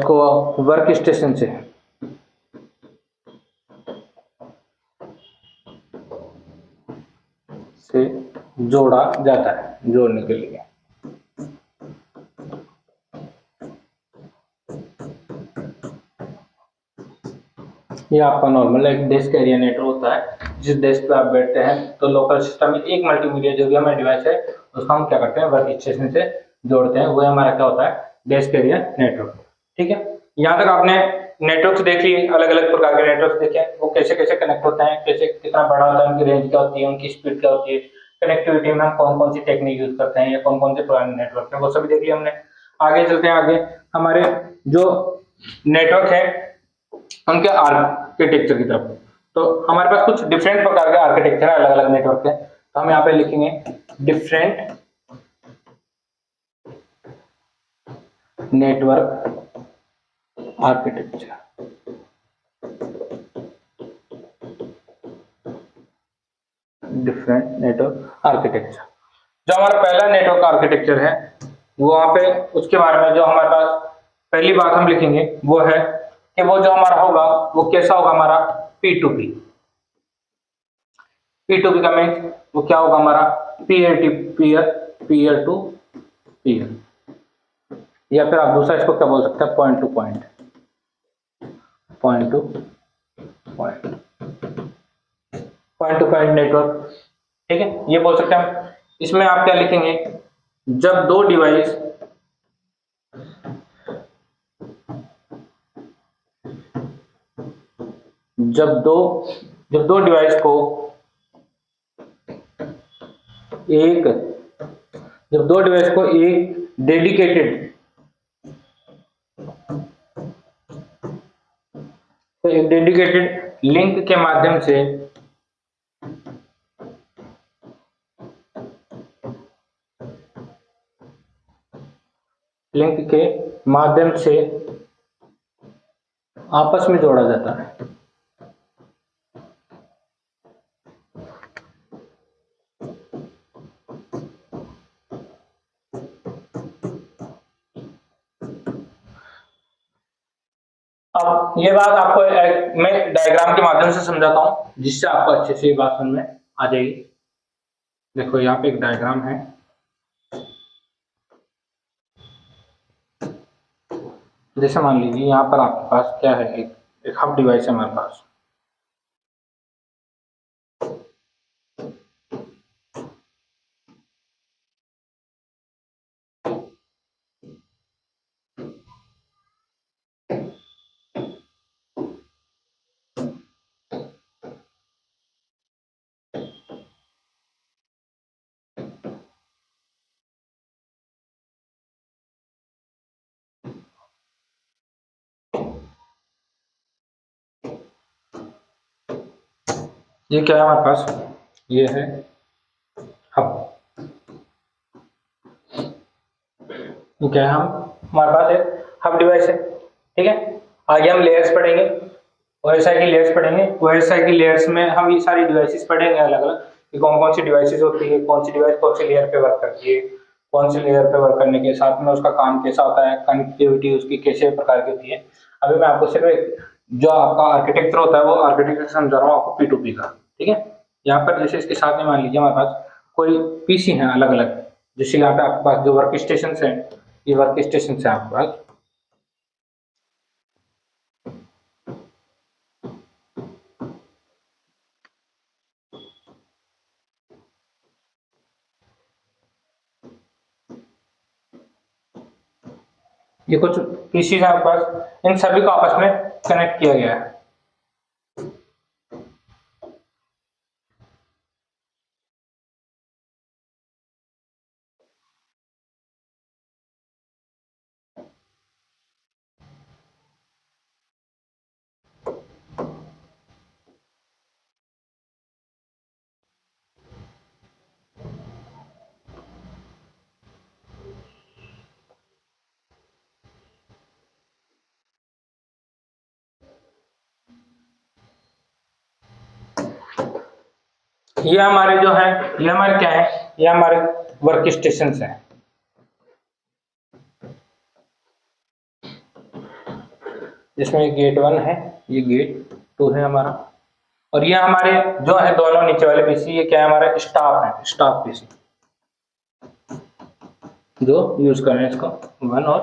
को वर्क स्टेशन से जोड़ा जाता है, जोड़ने के लिए। ये आपका नॉर्मल एक डेस्क एरिया नेटवर्क होता है, जिस डेस्क पे आप बैठते हैं, तो लोकल सिस्टम में एक मल्टीमीडिया जो भी हमारा डिवाइस है उसको हम क्या करते हैं, वर्क स्टेशन से जोड़ते हैं, वो हमारा क्या होता है, डेस्क एरिया नेटवर्क। ठीक है, यहाँ तक आपने नेटवर्क्स देख लिए, अलग अलग प्रकार के नेटवर्क देखे, वो कैसे कैसे कनेक्ट होते हैं, कैसे कितना बड़ा होता है, उनकी रेंज क्या होती है, उनकी स्पीड क्या होती है, कनेक्टिविटी में हम कौन कौन सी टेक्निक यूज करते हैं या कौन कौन से पुराने नेटवर्क है, वो सभी देख लिया हमने। आगे चलते हैं, आगे हमारे जो नेटवर्क है उनके आर्किटेक्चर की तरफ। तो हमारे पास कुछ डिफरेंट प्रकार के आर्किटेक्चर है, अलग अलग नेटवर्क के, तो हम यहाँ पे लिखेंगे different network architecture. Different network architecture, जो हमारा पहला नेटवर्क आर्किटेक्चर है वो वहां पे, उसके बारे में जो हमारे पास पहली बात हम लिखेंगे वो है कि वो जो हमारा होगा वो कैसा होगा, हमारा P2P। P2P का मीन्स वो क्या होगा, हमारा पीयर टू पीयर, या फिर आप दूसरा इसको क्या बोल सकते हैं, पॉइंट टू पॉइंट नेटवर्क। ठीक है, ये बोल सकते हैं हम। इसमें आप क्या लिखेंगे, जब दो डिवाइस को एक डेडिकेटेड लिंक के माध्यम से आपस में जोड़ा जाता है। ये बात आपको मैं डायग्राम के माध्यम से समझाता हूँ जिससे आपको अच्छे से ये बात समझ में आ जाएगी। देखो यहाँ पे एक डायग्राम है, जैसे मान लीजिए यहाँ पर आपके पास क्या है, एक हब डिवाइस है हमारे पास। ये क्या है हमारे पास, ये है हब। ये क्या है, हम हमारे पास एक हब डिवाइस है, ठीक है। आगे हम लेयर्स पढ़ेंगे, ओएसआई की लेयर्स पढ़ेंगे। ओएसआई की लेयर्स में हम ये सारी डिवाइसेस पढ़ेंगे अलग अलग, कि कौन कौन सी डिवाइसेस होती है, कौन सी डिवाइस कौन सी लेयर पे वर्क करती है, कौन सी लेयर पे वर्क करने के साथ में उसका काम कैसा होता है, कनेक्टिविटी उसकी कैसे प्रकार की होती है। अभी मैं आपको सिर्फ एक जो आपका आर्किटेक्चर होता है वो आर्किटेक्चर समझा रहा हूँ आपको P2P का, ठीक है। यहाँ पर जैसे इसके साथ में मान लीजिए हमारे पास कोई पीसी है अलग अलग, जैसे यहाँ पे आपके पास जो वर्क स्टेशन है, ये वर्क स्टेशन है आपके पास। ये कुछ पीसी है आपके पास, इन सभी को आपस में कनेक्ट किया गया है। ये हमारे जो है, ये हमारे क्या है, ये हमारे वर्क स्टेशन हैं। जिसमें गेट 1 है, ये गेट 2 है हमारा, और ये हमारे जो है दोनों नीचे वाले पीसी, ये क्या है हमारा स्टाफ है, स्टाफ पीसी जो यूज कर रहे हैं इसको 1 और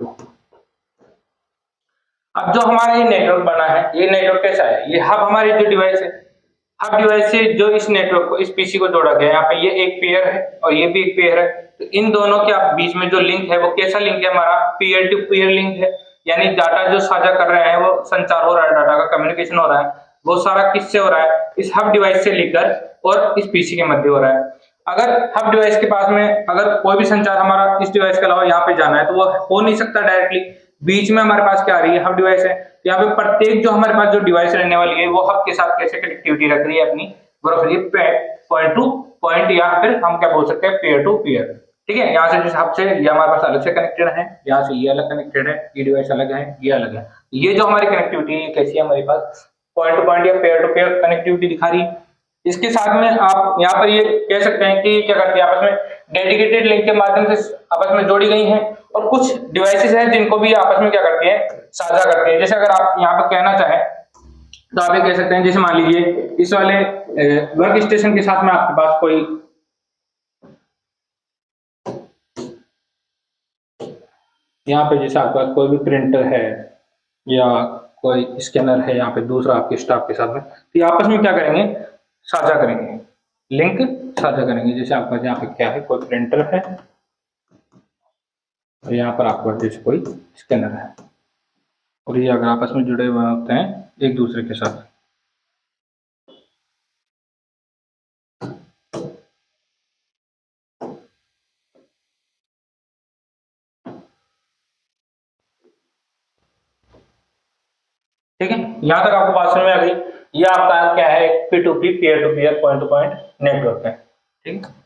2। अब जो हमारा ये नेटवर्क बना है, ये नेटवर्क कैसा है, ये हब हमारी जो डिवाइस है, हब डिवाइस से जो इस नेटवर्क को, इस पीसी को जोड़ा गया है। यहाँ पे ये एक पेयर है और ये भी एक पेयर है, तो इन दोनों के बीच में जो लिंक है वो कैसा लिंक है हमारा, पीयर टू पीयर लिंक है। यानी डाटा जो साझा कर रहे हैं, वो संचार हो रहा है, डाटा का कम्युनिकेशन हो रहा है, वो सारा किससे हो रहा है, इस हब डिवाइस से लेकर और इस पीसी के मध्य हो रहा है। अगर हब डिवाइस के पास में अगर कोई भी संचार हमारा इस डिवाइस के अलावा यहाँ पे जाना है तो वो हो नहीं सकता डायरेक्टली। बीच में हमारे पास क्या आ रही है, हब डिवाइस है। यहाँ पे प्रत्येक जो हमारे पास जो डिवाइस रहने वाली है वो हब के साथ कैसे कनेक्टिविटी रख रही है अपनी, पॉइंट टू पॉइंट, या फिर हम क्या बोल सकते हैं पेयर टू पेयर, ठीक है। यहाँ से जिस हब से ये हमारे पास अलग से कनेक्टेड है, यहाँ से ये अलग कनेक्टेड है, ये डिवाइस अलग है, ये अलग है। ये जो हमारी कनेक्टिविटी है कैसी है, हमारे पास पॉइंट टू पॉइंट या पेयर टू पेयर कनेक्टिविटी दिखा रही है। इसके साथ में आप यहाँ पर ये कह सकते हैं कि क्या करती है, आपस में डेडिकेटेड लिंक के माध्यम से आपस में जोड़ी गई हैं, और कुछ डिवाइसेस हैं जिनको भी आपस में क्या करती है, साझा करती है। जैसे अगर आप यहाँ पर कहना चाहें तो आप ये कह सकते हैं, जैसे मान लीजिए इस वाले वर्क स्टेशन के साथ में आपके पास कोई यहाँ पे जैसे आपके पास कोई भी प्रिंटर है या कोई स्कैनर है, यहाँ पे दूसरा आपके स्टाफ के साथ में, तो ये आपस में क्या करेंगे, साझा करेंगे, लिंक साझा करेंगे। जैसे आपके पास यहाँ पे क्या है, कोई प्रिंटर है और यहाँ पर आपके पास जैसे कोई स्कैनर है, और ये अगर आपस में जुड़े हुए होते हैं एक दूसरे के साथ। ठीक है, यहां तक आपको बात समझ में आ गई। ये आपका क्या है, P2P peer to peer point to point network है, ठीक है।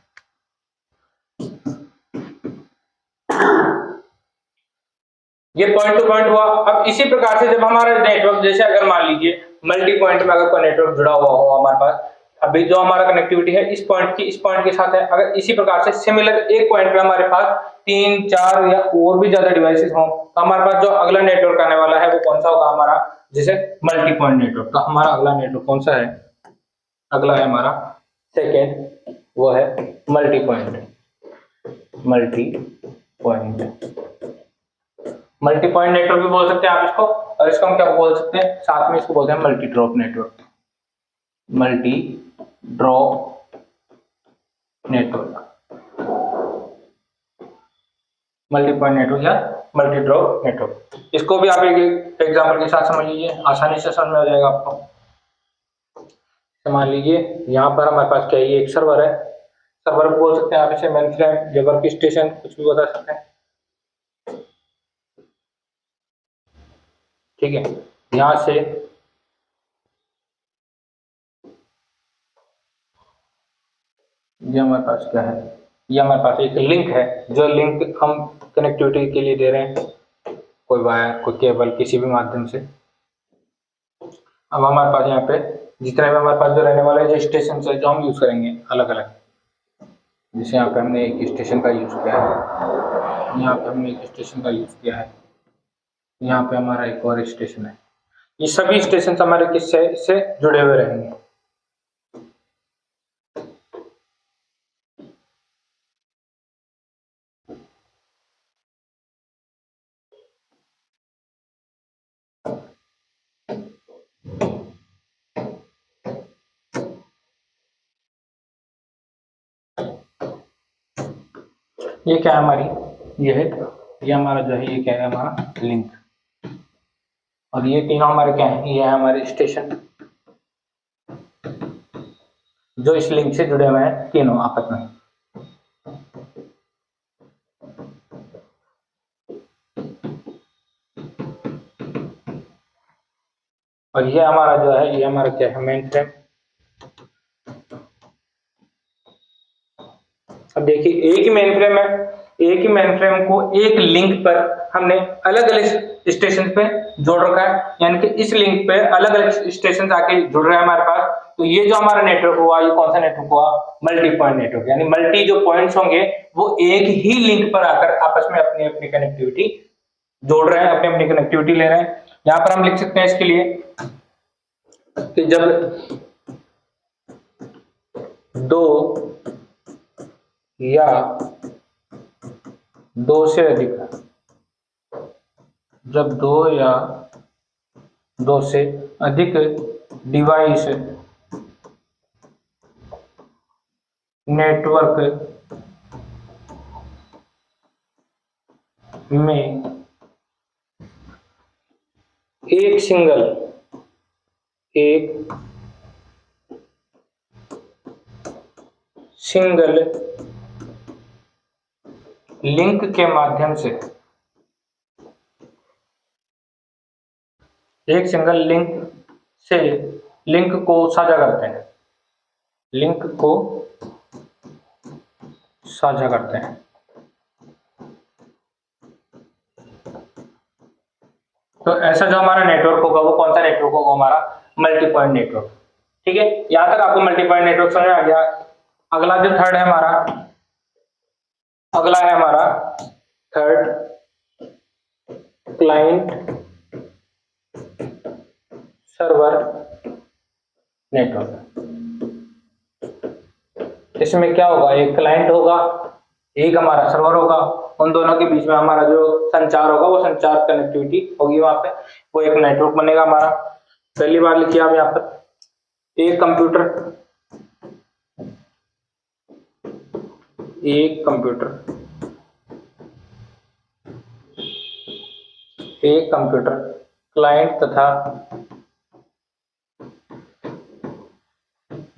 ये पॉइंट टू पॉइंट हुआ। अब इसी प्रकार से जब हमारा नेटवर्क, जैसे अगर मान लीजिए मल्टी पॉइंट में अगर कोई नेटवर्क जुड़ा हुआ हो हमारे पास, अभी जो हमारा कनेक्टिविटी है इस पॉइंट के साथ है, अगर इसी प्रकार से सिमिलर एक पॉइंट पे हमारे पास 3 4 या और भी ज्यादा डिवाइसेस हों तो हमारे पास जो अगला नेटवर्क आने वाला है वो कौन सा होगा हमारा, जैसे मल्टी पॉइंट नेटवर्क। तो हमारा अगला नेटवर्क कौन सा है, अगला है हमारा सेकेंड, वो है multi point. Multi point network भी बोल सकते हैं आप इसको, और इसको हम क्या बोल सकते हैं, साथ में इसको बोलते हैं multi drop network. Multi drop network, multi point network या मल्टी ड्रॉप नेटवर्क। इसको भी आप एक एग्जांपल के साथ समझ लीजिए, आसानी से समझ में आ जाएगा आपको। मान लीजिए यहाँ पर हमारे पास क्या है, ये एक सर्वर है, सर्वर बोल सकते हैं आप इसे, मेन फ्रेम या वर्क स्टेशन, कुछ भी बता सकते हैं, ठीक है। यहां से ये हमारे पास क्या है, ये हमारे पास एक लिंक है, जो लिंक हम कनेक्टिविटी के लिए दे रहे हैं, कोई वायर, कोई केबल, किसी भी माध्यम से। अब हमारे पास यहाँ पे जितने भी हमारे पास जो रहने वाले जो स्टेशन है जो हम यूज करेंगे अलग अलग, जैसे यहाँ पे हमने एक स्टेशन का यूज किया है, यहाँ पे हमने एक स्टेशन का यूज किया है, यहाँ पे हमारा एक और स्टेशन है। ये सभी स्टेशन हमारे किससे से जुड़े हुए रहेंगे। ये क्या है हमारी, ये हमारा जो है, ये क्या है हमारा लिंक, और ये तीनों हमारे क्या है, ये है हमारे स्टेशन जो इस लिंक से जुड़े हुए हैं तीनों आपस में। और ये हमारा जो है, ये हमारा क्या है, मेन फ्रेम। अब देखिए एक ही मेन फ्रेम है, एक ही मेन फ्रेम को एक लिंक पर हमने अलग अलग स्टेशन पे जोड़ रखा है, यानी कि इस लिंक पे अलग अलग स्टेशन आके जुड़ रहे हैं हमारे पास। तो ये जो हमारा नेटवर्क हुआ, ये कौन सा नेटवर्क हुआ, मल्टी पॉइंट नेटवर्क, यानी मल्टी जो पॉइंट्स होंगे वो एक ही लिंक पर आकर आपस में अपनी अपनी कनेक्टिविटी जोड़ रहे हैं, अपनी अपनी कनेक्टिविटी ले रहे हैं। यहाँ पर हम लिख सकते हैं इसके लिए कि जब दो या दो से अधिक, जब दो या दो से अधिक डिवाइस नेटवर्क में एक सिंगल लिंक के माध्यम से, एक सिंगल लिंक से लिंक को साझा करते हैं, लिंक को साझा करते हैं। तो ऐसा जो हमारा नेटवर्क होगा वो कौन सा नेटवर्क होगा, हमारा मल्टी पॉइंट नेटवर्क, ठीक है। यहां तक आपको मल्टी पॉइंट नेटवर्क समझ आ गया। अगला जो थर्ड है हमारा, अगला है हमारा थर्ड, क्लाइंट सर्वर नेटवर्क। इसमें क्या होगा, एक क्लाइंट होगा, एक हमारा सर्वर होगा, उन दोनों के बीच में हमारा जो संचार होगा वो संचार कनेक्टिविटी होगी, वहां पे वो एक नेटवर्क बनेगा हमारा। पहली बार लिखिए आप यहाँ पर, एक कंप्यूटर, एक कंप्यूटर क्लाइंट तथा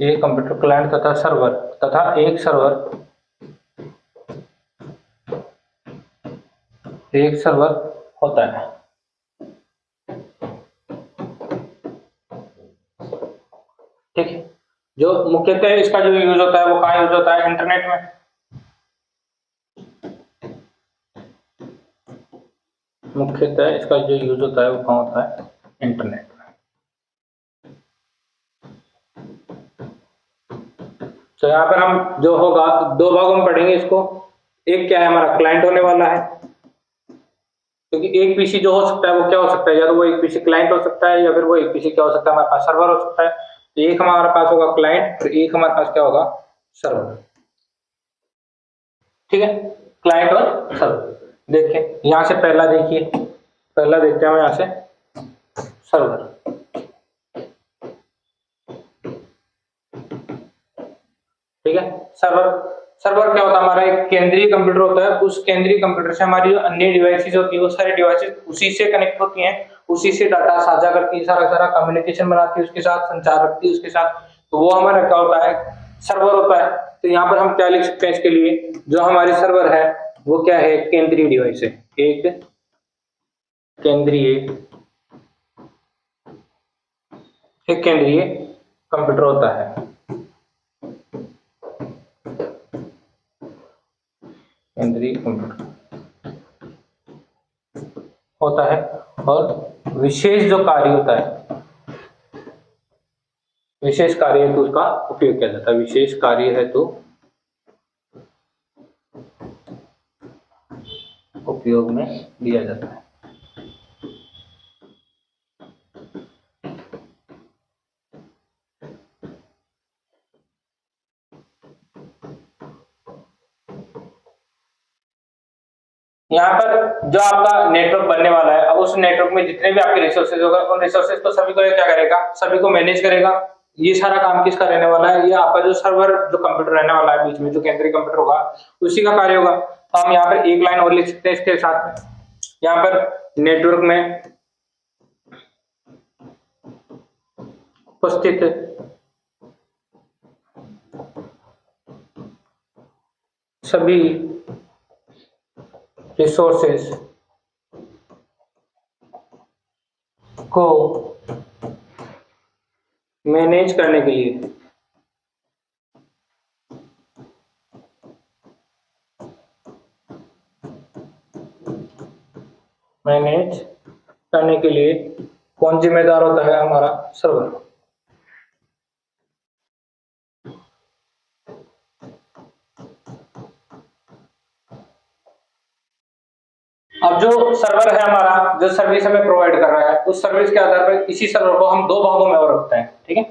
एक कंप्यूटर क्लाइंट तथा सर्वर, तथा एक सर्वर होता है। ठीक है, जो मुख्यतः इसका जो यूज होता है वो कहाँ यूज होता है, इंटरनेट में। मुख्यतः इसका जो यूज होता है वो कहाँ होता है, इंटरनेट में। तो यहाँ पर हम जो होगा दो भागों में पढ़ेंगे इसको। एक क्या है, हमारा क्लाइंट होने वाला है, क्योंकि एक पीसी जो हो सकता है वो क्या हो सकता है, या तो वो एक पीसी क्लाइंट हो सकता है या फिर वो एक पीसी क्या हो सकता है, हमारे पास सर्वर हो सकता है। तो एक हमारे पास होगा क्लाइंट और एक हमारे पास क्या होगा, सर्वर। ठीक है, क्लाइंट और सर्वर। देखिए यहां से पहला देखिए, पहला देखते हैं हम यहां से सर्वर। ठीक है, सर्वर सर्वर क्या होता है, हमारा एक केंद्रीय कंप्यूटर होता है। उस केंद्रीय कंप्यूटर से हमारी जो अन्य डिवाइसेस होती है वो सारी डिवाइसेस उसी से कनेक्ट होती हैं, उसी से डाटा साझा करती है, सारा सारा कम्युनिकेशन बनाती है, उसके साथ संचार रखती है उसके साथ। तो वो हमारा क्या होता है, सर्वर होता है। तो यहाँ पर हम क्या लिख सकते हैं इसके लिए, जो हमारी सर्वर है वो क्या है, केंद्रीय डिवाइस है, एक केंद्रीय कंप्यूटर होता है, केंद्रीय कंप्यूटर होता है। और विशेष जो कार्य होता है, विशेष कार्य हेतु उसका उपयोग किया जाता है, विशेष कार्य हेतु उपयोग में लिया जाता है। यहाँ पर जो आपका नेटवर्क बनने वाला है, अब उस नेटवर्क में जितने भी आपके रिसोर्सेज होगा, उन रिसोर्सेज को सभी को ये क्या करेगा, सभी को मैनेज करेगा। ये सारा काम किसका रहने वाला है, ये आपका जो सर्वर जो कंप्यूटर रहने वाला है बीच में, जो केंद्रीय कंप्यूटर होगा उसी का कार्य होगा। तो हम यहाँ पर एक लाइन और लिख सकते हैं इसके साथ में, यहाँ पर नेटवर्क में उपस्थित सभी रिसोर्सेस को मैनेज करने के लिए कौन जिम्मेदार होता है, हमारा सर्वर। अब जो सर्वर है हमारा, जो सर्विस हमें प्रोवाइड कर रहा है, उस सर्विस के आधार पर इसी सर्वर को हम दो भागों में और रखते हैं। ठीक है,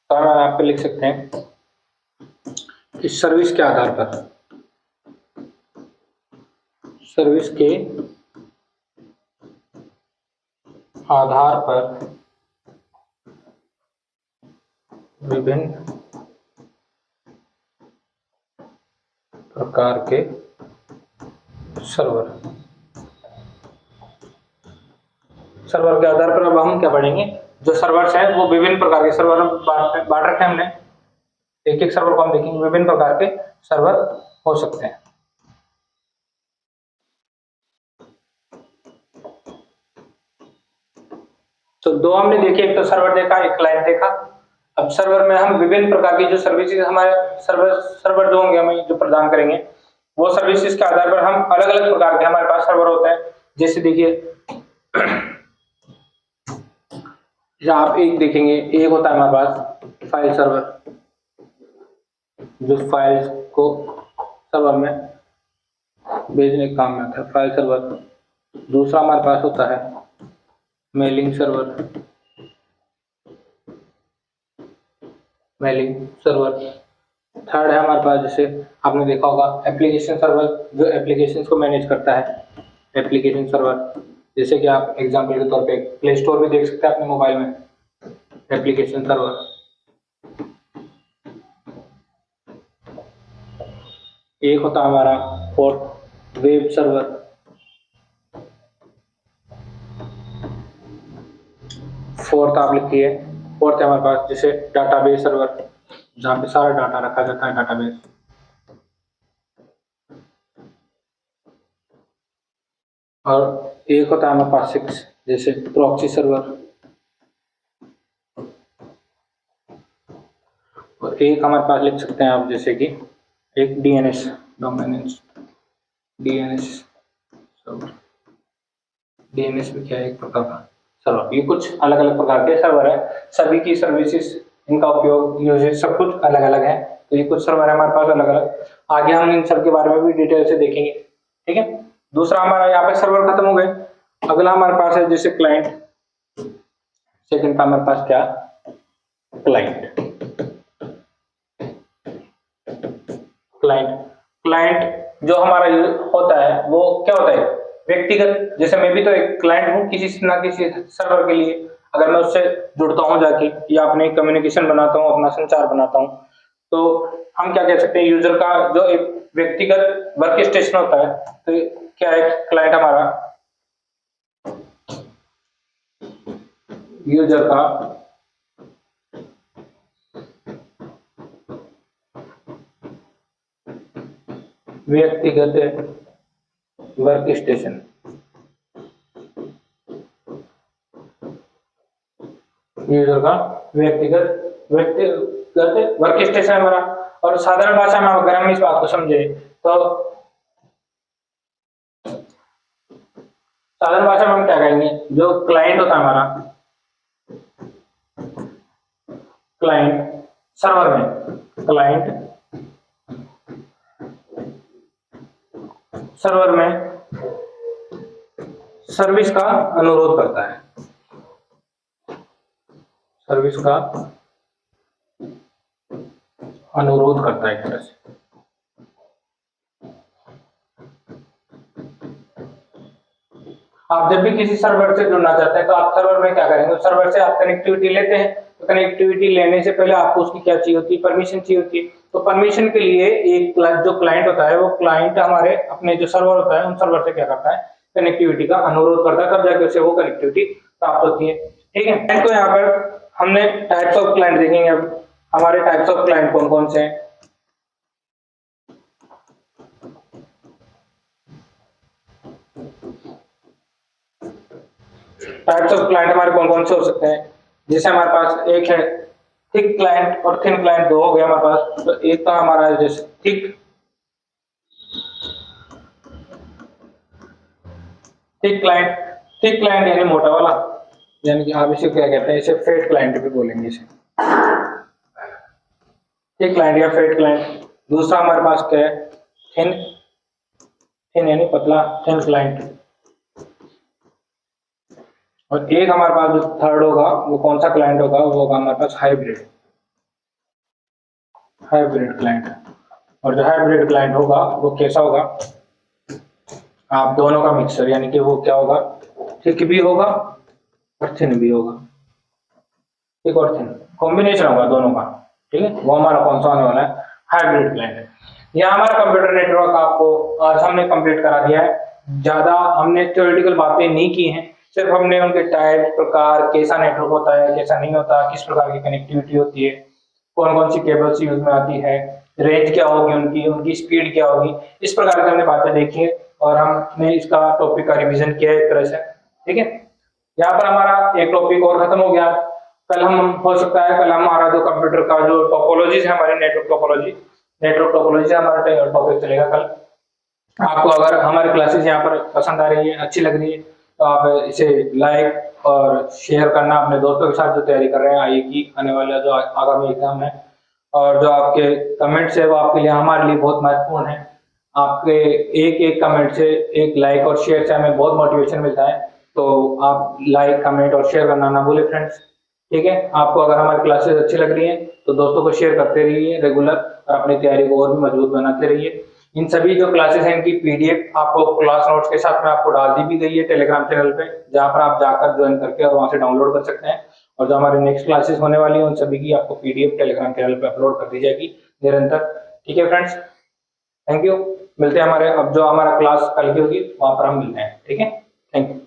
तो हम यहाँ पे लिख सकते हैं इस सर्विस के आधार पर, सर्विस के आधार पर विभिन्न प्रकार के सर्वर के आधार पर अब हम क्या पढ़ेंगे, जो सर्वर्स हैं वो विभिन्न प्रकार के सर्वर बांट रखे हैं हमने। एक एक सर्वर को हम देखेंगे, विभिन्न प्रकार के सर्वर हो सकते हैं। तो दो हमने देखे, एक तो सर्वर देखा, एक क्लाइंट देखा। अब सर्वर में हम विभिन्न प्रकार की जो सर्विसेज हमारे सर्वर जो होंगे हमें जो प्रदान करेंगे, वो सर्विसेज के आधार पर हम अलग अलग प्रकार के हमारे पास सर्वर होते हैं। जैसे देखिए आप एक देखेंगे, एक होता है हमारे पास फाइल सर्वर, जो फाइल्स को सर्वर में भेजने के काम में आता है, फाइल सर्वर। दूसरा हमारे पास होता है मेलिंग सर्वर, थर्ड है हमारे पास, जैसे आपने देखा होगा एप्लीकेशन सर्वर, जो एप्लीकेशंस को मैनेज करता है, एप्लीकेशन सर्वर। जैसे कि आप एग्जांपल के तौर पे प्ले स्टोर भी देख सकते हैं अपने मोबाइल में, एप्लीकेशन सर्वर। एक होता है हमारा फोर्थ वेब सर्वर, फोर्थ आप लिखिए, फोर्थ है हमारे पास जैसे डाटाबेस सर्वर, जहाँ पे सारा डाटा रखा जाता है, डाटाबेस। और एक होता है हमारे पास सिक्स, जैसे प्रॉक्सी सर्वर। और एक हमारे पास लिख सकते हैं आप जैसे कि एक DNS, domain DNS server. DNS भी क्या है, एक प्रकार का सर्वर। ये कुछ अलग अलग प्रकार के सर्वर है, सभी की सर्विसेज इनका उपयोग, यूजेज सब कुछ अलग अलग है। तो ये कुछ सर्वर है हमारे पास अलग अलग, आगे हम इन सब के बारे में भी डिटेल से देखेंगे। ठीक है, दूसरा हमारा यहाँ पे सर्वर खत्म हो गए। अगला हमारे पास है जैसे क्लाइंट, सेकंड का हमारे पास क्या, क्लाइंट। क्लाइंट जो हमारा होता है वो क्या होता है, व्यक्तिगत। जैसे मैं भी तो एक क्लाइंट हूँ किसी ना किसी सर्वर के लिए। अगर मैं उससे जुड़ता हूँ जाके या अपने कम्युनिकेशन बनाता हूँ, अपना संचार बनाता हूँ, तो हम क्या कह सकते हैं, यूजर का जो एक व्यक्तिगत वर्क स्टेशन होता है, तो क्या है क्लाइंट हमारा, यूजर का व्यक्तिगत वर्क स्टेशन। यूजर का व्यक्तिगत वर्क स्टेशन हमारा। और साधारण भाषा में अगर हम इस बात को समझे तो साधारण भाषा में हम क्या कहेंगे, जो क्लाइंट होता है हमारा, क्लाइंट सर्वर में, क्लाइंट सर्वर में सर्विस का अनुरोध करता है, सर्विस का अनुरोध करता है एक तरह से। आप जब भी किसी सर्वर से जुड़ना चाहते हैं तो आप सर्वर में क्या करेंगे, सर्वर से आप कनेक्टिविटी लेते हैं, तो कनेक्टिविटी लेने से पहले आपको उसकी क्या चाहिए होती है, परमिशन चाहिए होती है। तो परमिशन के लिए एक जो क्लाइंट होता है, वो क्लाइंट हमारे अपने जो सर्वर होता है उन सर्वर से क्या करता है, कनेक्टिविटी का अनुरोध करता है, तब जाके उसे वो कनेक्टिविटी प्राप्त होती है। ठीक है, तो यहाँ पर हमने टाइप्स ऑफ क्लाइंट देखेंगे। अब हमारे टाइप्स ऑफ क्लाइंट कौन कौन से हैं। टाइप्स ऑफ क्लाइंट हमारे कौन कौन से हो सकते हैं, जैसे हमारे पास एक है थिक क्लाइंट और थिन क्लाइंट, दो हो गया हमारे पास। तो एक तो हमारा है जैसे थिक क्लाइंट, थिक क्लाइंट यानी मोटा वाला, यानी कि आप इसे क्या कहते हैं, इसे फेट क्लाइंट भी बोलेंगे इसे, थिक क्लाइंट या फेट क्लाइंट। दूसरा हमारे पास क्या है, थिन यानी पतला, थिन क्लाइंट। और एक हमारे पास जो थर्ड होगा वो कौन सा क्लाइंट होगा, वो होगा हमारे पास हाइब्रिड क्लाइंट। और जो हाइब्रिड क्लाइंट होगा वो कैसा होगा, आप दोनों का मिक्सर, यानी कि वो क्या होगा, थिक भी होगा और थिन भी होगा, थिक और थिन कॉम्बिनेशन होगा दोनों का। ठीक है, वो हमारा कौन सा होने वाला है, हाइब्रिड क्लाइंट। यह हमारा कंप्यूटर नेटवर्क आपको आज हमने कंप्लीट करा दिया है। ज्यादा हमने थ्योरेटिकल बातें नहीं की हैं, सिर्फ हमने उनके टाइप, प्रकार, कैसा नेटवर्क होता है, कैसा नहीं होता, किस प्रकार की कनेक्टिविटी होती है, कौन कौन सी केबल्स यूज में आती है, रेंज क्या होगी उनकी स्पीड क्या होगी, इस प्रकार की हमने बातें देखी है और हमने इसका टॉपिक का रिवीजन किया है एक तरह से। ठीक है, यहाँ पर हमारा एक टॉपिक और खत्म हो गया। कल हम हो सकता है कल हमारा जो कंप्यूटर का जो टोपोलॉजीज है, हमारी नेटवर्क टोपोलॉजी से हमारा टॉपिक चलेगा कल। आपको अगर हमारी क्लासेस यहाँ पर पसंद आ रही है, अच्छी लग रही है, तो आप इसे लाइक और शेयर करना अपने दोस्तों के साथ जो तैयारी कर रहे हैं आईए की, आने वाला जो आगामी एग्जाम है। और जो आपके कमेंट्स है वो आपके लिए, हमारे लिए बहुत महत्वपूर्ण है। आपके एक एक कमेंट से, एक लाइक और शेयर से हमें बहुत मोटिवेशन मिलता है। तो आप लाइक, कमेंट और शेयर करना ना भूलें फ्रेंड्स। ठीक है, आपको अगर हमारी क्लासेस अच्छी लग रही है तो दोस्तों को शेयर करते रहिए रेगुलर, और अपनी तैयारी को और भी मजबूत बनाते रहिए। इन सभी जो क्लासेस हैं इनकी पीडीएफ आपको क्लास नोट्स के साथ में आपको डाल दी भी गई है टेलीग्राम चैनल पे, जहां पर आप जाकर ज्वाइन करके और वहां से डाउनलोड कर सकते हैं। और जो हमारी नेक्स्ट क्लासेस होने वाली है उन सभी की आपको पीडीएफ टेलीग्राम चैनल पे अपलोड कर दी जाएगी निरंतर। ठीक है फ्रेंड्स, थैंक यू। मिलते हैं हमारे, अब जो हमारा क्लास कल की होगी वहां पर हम मिलते हैं। ठीक है, थैंक यू।